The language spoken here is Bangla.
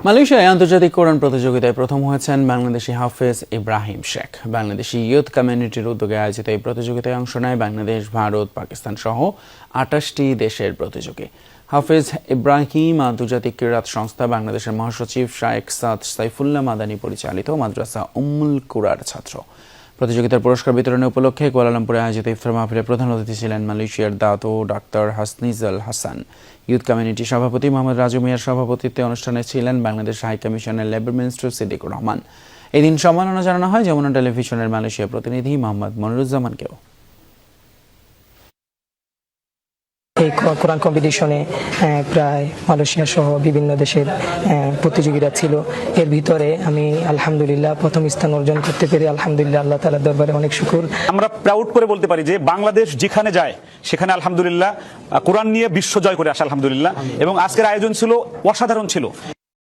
মালয়েশিয়ায় আন্তর্জাতিক কোরআন প্রতিযোগিতায় প্রথম হয়েছেন বাংলাদেশি হাফেজ ইব্রাহিম শেখ। বাংলাদেশি ইয়ুথ কমিউনিটির উদ্যোগে আয়োজিত এই প্রতিযোগিতায় অংশ নেয় বাংলাদেশ, ভারত, পাকিস্তান সহ ২৮টি দেশের প্রতিযোগী। হাফেজ ইব্রাহিম আন্তর্জাতিক ক্রীড়া সংস্থা বাংলাদেশের মহাসচিব শায়েখ সাদ সাইফুল্লাহ মাদানী পরিচালিত মাদ্রাসা উম্মুল কুরার ছাত্র। প্রতিযোগিতার পুরস্কার বিতরণী উপলক্ষে কুয়ালালামপুরে আয়োজিত ইফতার মাহফিলে প্রধান অতিথি ছিলেন মালয়েশিয়ার Dato doctor Hasnizal Hasan. Youth community সভাপতি মোহাম্মদ রাজু মিয়ার সভাপতিত্বে অনুষ্ঠানে ছিলেন বাংলাদেশ হাই কমিশনের লেবার মিনিস্টার সিদ্দিকুর রহমান। এদিন সম্মাননা জানানো হয় যমুনা টেলিভিশনের মালয়েশিয়া প্রতিনিধি মোহাম্মদ মনিরুজ্জামানকেও। এই কোরআন কম্পিটিশনে প্রায় মালয়েশিয়া সহ বিভিন্ন দেশের প্রতিযোগীরা ছিল। এর ভিতরে আমি আলহামদুলিল্লাহ প্রথম স্থান অর্জন করতে পেরে আলহামদুলিল্লাহ আল্লাহ তাআলার দরবারে অনেক শুকর। আমরা প্রাউড করে বলতে পারি যে বাংলাদেশ যেখানে যায় সেখানে আলহামদুলিল্লাহ কোরআন নিয়ে বিশ্ব জয় করে আসে আলহামদুলিল্লাহ। এবং আজকের আয়োজন ছিল অসাধারণ ছিল।